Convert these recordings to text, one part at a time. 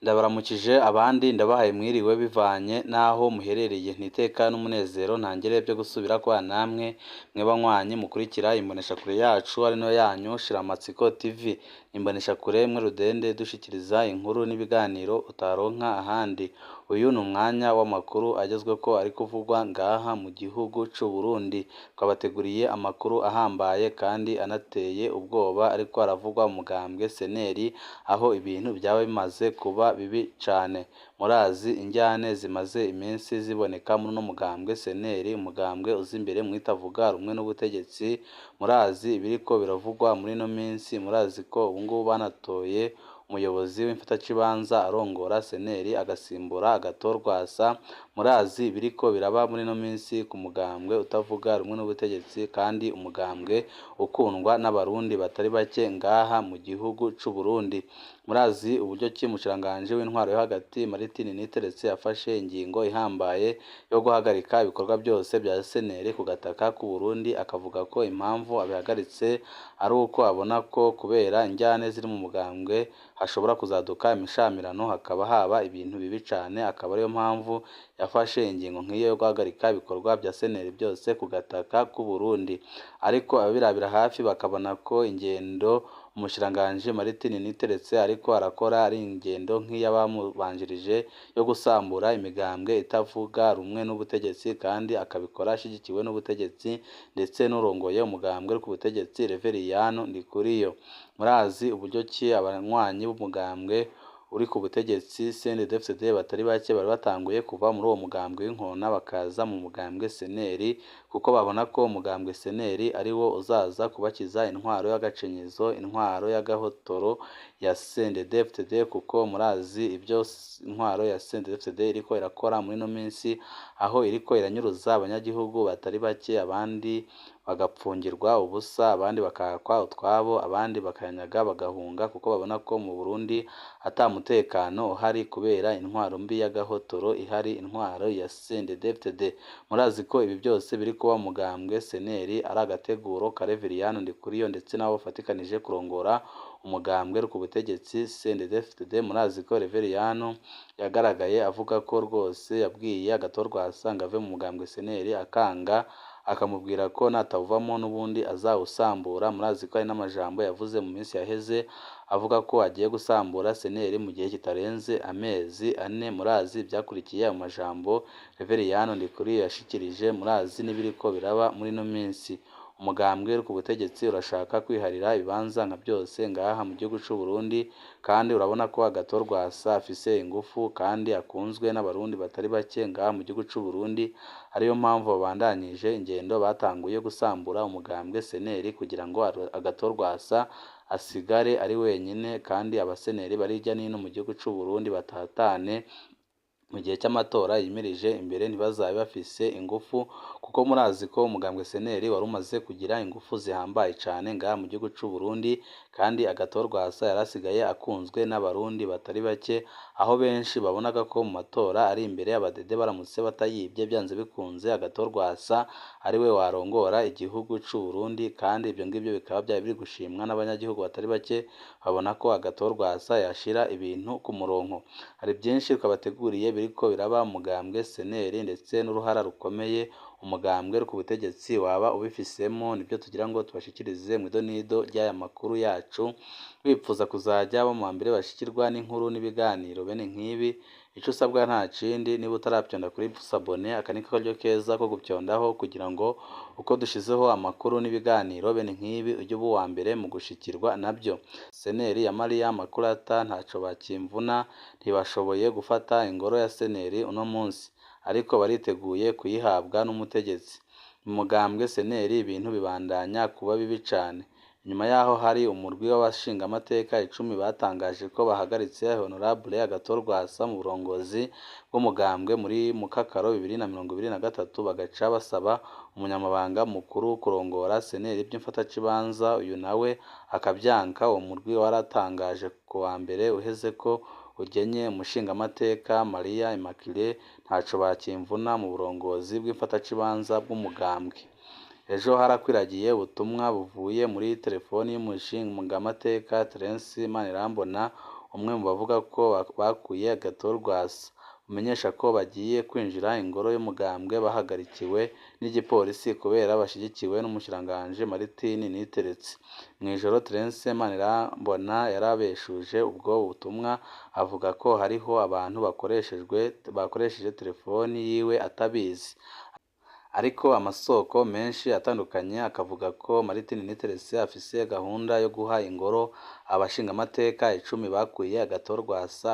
Ndabaramukije abandi ndabahaye mwiriwe bivanye n'aho muherereye ntiteka n'umunezero ntangere byo gusubira kwa namwe mwebanywanyi mukurikira imboneshakure yacu ari no yanyu Shiramatsiko TV imboneshakure mwe rudende dushikiriza inkuru n'ibiganiro utaronka ahandi. Uyu ni umwanya w'amakuru agezwe ko ari kuvugwa ngaha mu gihugu c'u Burundi. Twabateguriye amakuru ahambaye kandi anateye ubwoba ariko aravugwa mu mugambwe seneri aho ibintu byaba bimaze kuba bibi cane. Murazi injyane zimaze iminsi ziboneka muri no mugambwe seneri, umugambwe uzi imbere mwitavuga rumwe n'ubutegetsi. Murazi ibiriko biravugwa muri no minsi, murazi ko ubungubu banatoye umuyobozi w'imfatakibanza arongora seneri agasimbura agatorwasa. Murazi biriko biraba muri no minsi ku mugambwe utavuga rumwe n'ubutegetsi kandi umugambwe ukundwa n'abarundi batari bake ngaha mu gihugu c'u Burundi. Murazi uburyo ki umushiranganje w'intwaro yo hagati Niteretse yafashe ingingo ihambaye yo guhagarika ibikorwa byose bya seneri ku gataka k'u Burundi, akavuga ko impamvu abihagaritse ari uko abona ko kubera injyane ziri mu mugambwe hashobora kuzaduka imishamirano hakaba haba ibintu bibi cane, akaba ariyo mpamvu yafashe ingingo nk'iyo yo guhagarika ibikorwa bya seneri byose ku gataka k'u Burundi. Ariko ababirabira hafi bakabona ko ingendo umushiranganje Niteretse ariko arakora ari ingendo nk'iyabamubanjirije yo gusambura imigambwe itavuga rumwe n'ubutegetsi kandi akabikora ashigikiwe n'ubutegetsi ndetse n'urongoye umugambwe ku butegetsi Reveriyano Ndikuriyo. Murazi uburyo ki abanywanyi b'umugambwe uri ku butegetsi CNDD-FDD batari bake bari batanguye kuva muri uwo mugambwe w'inkona bakaza mu mugambwe seneri, kuko babona ko umugambwe seneri ari wo uzaza kubakiza intwaro y'agacinyizo, intwaro y'agahotoro ya CNDD-FDD, kuko murazi ibyo intwaro ya CNDD-FDD iriko irakora muri no minsi, aho iriko iranyuruza abanyagihugu batari bake, abandi bagapfungirwa ubusa, abandi bakakwa utwabo, abandi bakanyaga bagahunga, kuko babona ko mu Burundi ata mutekano uhari kubera intwaro mbi y'agahotoro ihari, intwaro ya CNDD-FDD. Murazi ko ibi byose biri kuba mugambwe seneri ari agateguro ka Reveriyano Ndikuriyo ndetse nabo bafatikanije kurongora umugambwe ku butegetsi CNDD-FDD. Murazi ko Reveriyano yagaragaye avuga ko rwose yabwiye agatorwasa ngo ave mu mugambwe seneri akanga, akamubwira ko natavamo n'ubundi azawusambura. Murazi ko ari n'amajambo yavuze mu minsi yaheze avuga ko agiye gusambura seneri mu gihe kitarenze amezi 4. Murazi byakurikiye mu majambo Reveriyano Ndikuriyo yashikirije. Murazi n'ibiriko biraba muri no minsi. Umugambwe ku butegetsi urashaka kwiharira ibibanza nka byose ngaha mu gihugu c'u Burundi, kandi urabona ko agatorwasa afise ingufu kandi akunzwe n'abarundi batari bake ngaha mu gihugu c'u Burundi. Ariyo mpamvu babandanyije ingendo batanguye gusambura umugambwe seneri kugira ngo agatorwasa asigare ari wenyine, kandi abaseneri barijya nino mu gihugu c'u Burundi batatane mu gihe cy'amatora yimirije imbere ntibazabe bafise ingufu, kuko murazi ko umugambwe seneri wari umaze kugira ingufu zihambaye cane ngaha mu gihugu c'u Burundi, kandi agatorwasa yarasigaye akunzwe n'abarundi batari bake, aho benshi babonaga ko mu matora ari imbere y'abadede baramutse batayibye byanze bikunze agatorwasa ari we warongora igihugu c'u Burundi. Kandi ibyo ngibyo bikaba byari biri gushimwa n'abanyagihugu batari bake, babona ko agatorwasa yashira ibintu ku murongo. Hari byinshi twabateguriye biriko biraba mugambwe seneri ndetse n'uruhara rukomeye umugambwe ku butegetsi waba ubifisemo, nibyo tugira ngo tubashikirize mu idonido ry'aya makuru yacu. Bipfuza kuzajya bo mu mbere bashikirwa n'inkuru n'ibiganiro bene nk'ibi, ico usabwa nta kindi, niba utaravyonda kuri sabone aka niko karyo keza ko gupyondaho kugira ngo uko dushizeho amakuru n'ibiganiro bene nk'ibi ujye uba uwa mbere mu gushikirwa nabyo. Seneri ya Mariya Makurata ntaco bakimvuna, ntibashoboye gufata ingoro ya seneri uno munsi, ariko bariteguye kuyihabwa n'umutegetsi. Mu mugambwe seneri ibintu bibandanya kuba bibi cane. Nyuma yaho hari umurwi w'abashingamateka 10 batangaje ko bahagaritse Honorable agatorwasa mu burongozi bw'umugambwe muri Mukakaro 2023, bagaca basaba umunyamabanga mukuru kurongora seneri by'imfatakibanza, uyu nawe akabyanka. Uwo murwi waratangaje ku wa mbere uheze ko ugenye umushingamateka Maria Immaculée ntaco bakimvuna mu burongozi bw'imfatakibanza bw'umugambwe. Ejo harakwiragiye ubutumwa buvuye muri telefoni y'umushingamateka Terence Manirambona, umwe mu bavuga ko bakuye Agathon umenyesha ko bagiye kwinjira ingoro y'umugambwe bahagarikiwe n'igipolisi kubera bashyigikiwe n'umushikiranganji Martin Niteretse. Mw'ijoro Terence Manirambona yarabeshuje ubwo butumwa avuga ko hariho abantu bakoresheje telefoni yiwe atabizi. Ariko amasoko menshi atandukanye akavuga ko Martin Niteretse afise gahunda yo guha ingoro abashingamateka 10 bakuye Agathon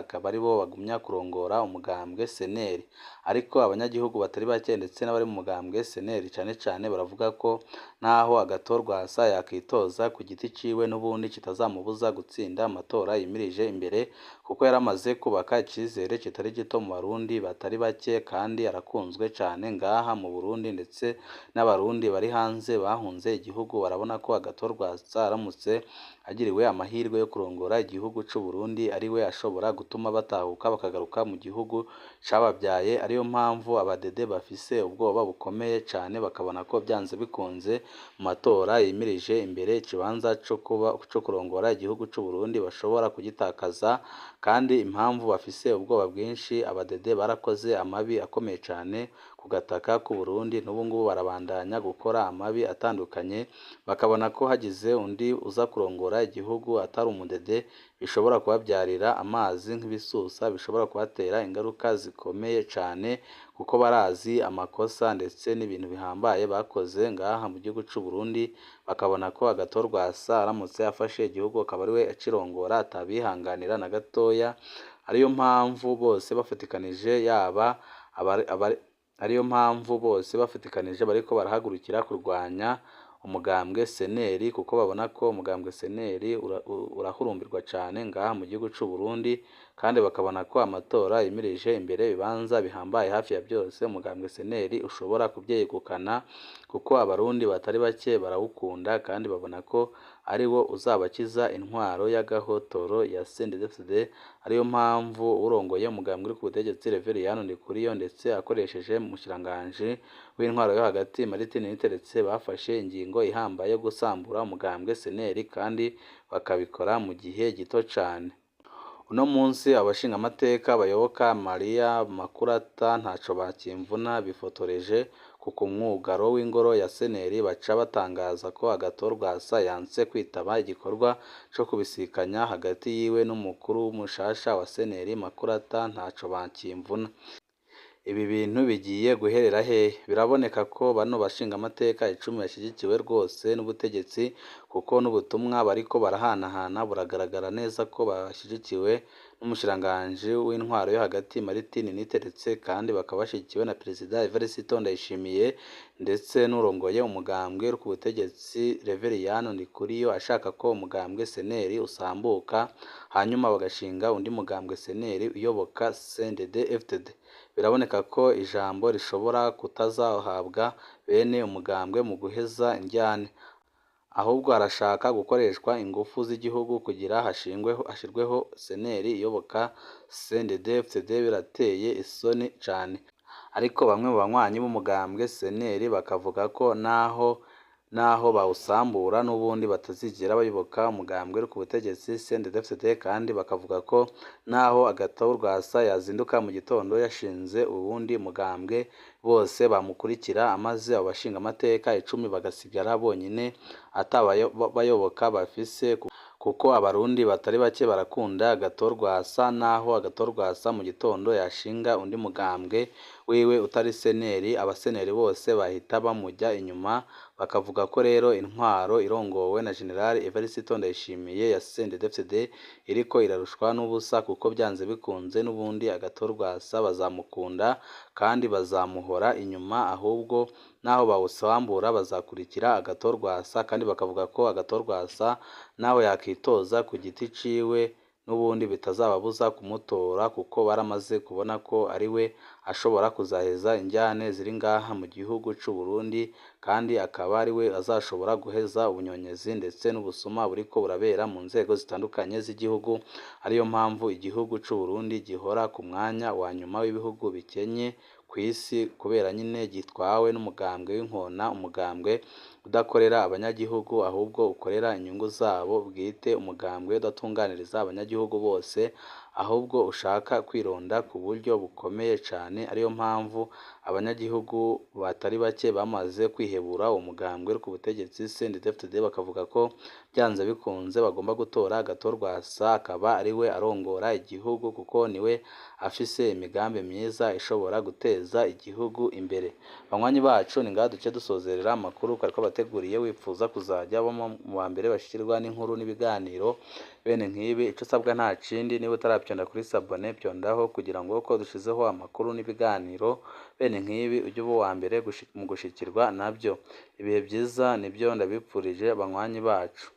akaba ari bo bagumya kurongora umugambwe CNL. Ariko abanyagihugu batari bake ndetse n'abari mu mugambwe CNL cane baravuga ko naho Agathon yakitoza ku giti ciwe n'ubundi kitazamubuza gutsinda amatora yimirije imbere, kuko yaramaze kubaka icizere kitari gito mu barundi batari bake kandi arakunzwe cane ngaha mu Burundi, ndetse n'abarundi bari hanze bahunze igihugu barabona ko Agathon aramutse agiriwe amahirwe yo kurongora igihugu c'u Burundi ari we ashobora gutuma batahuka bakagaruka mu gihugu cababyaye. Ariyo mpamvu abadede bafise ubwoba bukomeye cane, bakabona ko byanze bikunze mu matora yimirije imbere ikibanza co kurongora igihugu c'u Burundi bashobora kugitakaza. Kandi impamvu bafise ubwoba bwinshi, abadede barakoze amabi akomeye cane ku gataka k'u Burundi, n'ubu ngubu barabandanya gukora amabi atandukanye, bakabona ko hagize undi uza kurongora igihugu atari umudede bishobora kubabyarira amazi nk'ibisusa, bishobora kubatera ingaruka zikomeye cane, kuko barazi amakosa ndetse n'ibintu bihambaye bakoze ngaha mu gihugu c'u Burundi, bakabona ko Agathon aramutse afashe igihugu akaba ari we akirongora atabihanganira na gatoya. Ariyo mpamvu bose bafatikanije bariko barahagurukira kurwanya umugambwe CNL, kuko babona ko umugambwe CNL urahurumbirwa cane ngaha mu gihugu c'u Burundi, kandi bakabona ko amatora yimirije imbere bibanza bihambaye hafi ya byose umugambwe CNL ushobora kubyegukana, kuko abarundi batari bake barawukunda kandi babona ko ari wo uzabakiza intwaro y'agahotoro ya CNDD-FDD. Ariyo mpamvu urongoye umugambwe uri ku butegetsi Reveriyano Ndikuriyo ndetse akoresheje umushikiranganji w'intwaro yo hagati Martin Niteretse bafashe ingingo ihambaye yo gusambura umugambwe CNL, kandi bakabikora mu gihe gito cane. Uno munsi abashingamateka bayoboka Maria Makurata ntaco bakimvuna bifotoreje ku mwugaro w'ingoro ya CNL, baca batangaza ko Agathon yanse kwitaba igikorwa co kubisikanya hagati yiwe n'umukuru w'umushasha wa CNL Makurata ntaco bakimvuna. Ibi bintu bigiye guherera hehe? Biraboneka ko bano bashingamateka 10 bashyigikiwe rwose n'ubutegetsi, kuko n'ubutumwa bariko barahanahana buragaragara neza ko bashyigikiwe n'umushikiranganji w'intwaro yo hagati Martin Niteretse, kandi bakaba bashyigikiwe na Perezida Evariste Ndayishimiye, ndetse n'urongoye umugambwe uri ku butegetsi Reveriyano Ndikuriyo ashaka ko umugambwe CNL usambuka, hanyuma bagashinga undi mugambwe CNL uyoboka CNDD-FDD. Biraboneka ko ijambo rishobora kutazahabwa bene umugambwe mu guheza indyane, ahubwo harashaka gukoreshwa ingufu z'igihugu kugira hashirweho CNL iyoboka CNDD-FDD. Birateye isoni cane. Ariko bamwe mu banywanyi b'umugambwe CNL bakavuga ko naho bawusambura n'ubundi batazigera bayoboka umugambwe uri ku butegetsi CNDD-FDD, kandi bakavuga ko naho Agathon yazinduka mu gitondo yashinze ubundi mugambwe bose bamukurikira, amaze abo bashingamateka 10 bagasigara bonyine atabayoboka bafise, kuko abarundi batari bake barakunda Agathon naho Agathon mu gitondo yashinga undi mugambwe wiwe utari CNL, abaseneri bose bahita bamujya inyuma, bakavuga ko rero intwaro irongowe na General Evariste Ndayishimiye ya CNDD-FDD iriko irarushwa n'ubusa, kuko byanze bikunze n'ubundi Agathon bazamukunda kandi bazamuhora inyuma, ahubwo naho bawusambura bazakurikira Agathon, kandi bakavuga ko Agathon naho yakitoza ku giti ciwe n'ubundi bitazababuza kumutora, kuko baramaze kubona ko ari we ashobora kuzaheza injyane ziri ngaha mu gihugu c'u Burundi, kandi akaba ari we azashobora guheza ubunyonyezi ndetse n'ubusuma buriko burabera mu nzego zitandukanye z'igihugu. Ariyo mpamvu igihugu c'u Burundi gihora ku mwanya wa nyuma w'ibihugu bikenye kw'isi kubera nyine gitwawe n'umugambwe w'inkona, umugambwe udakorera abanyagihugu ahubwo ukorera inyungu zabo bwite, umugambwe udatunganiriza abanyagihugu bose ahubwo ushaka kwironda ku buryo bukomeye cane, ariyo mpamvu abanyagihugu batari bake bamaze kwihebura uwo mugambwe uri ku butegetsi CNDD-FDD, bakavuga ko byanze bikunze bagomba gutora Agathon-Rwasa akaba ariwe arongora igihugu kuko niwe afise imigambi myiza ishobora guteza igihugu imbere. Banywanyi bacu ni ngaha duce dusozerera amakuru twariko bateguriye, wipfuza kuzajya baba mu ba mbere bashikirwa n'inkuru n'ibiganiro bene nk'ibi, ico usabwa nta kindi, niba utaravyonda kuri sabone vyondaho kugira ngo uko dushizeho amakuru n'ibiganiro bene nk'ibi ujye uba uwa mbere mu gushikirwa navyo. Ibihe vyiza nivyo ndabipfurije banywanyi bacu.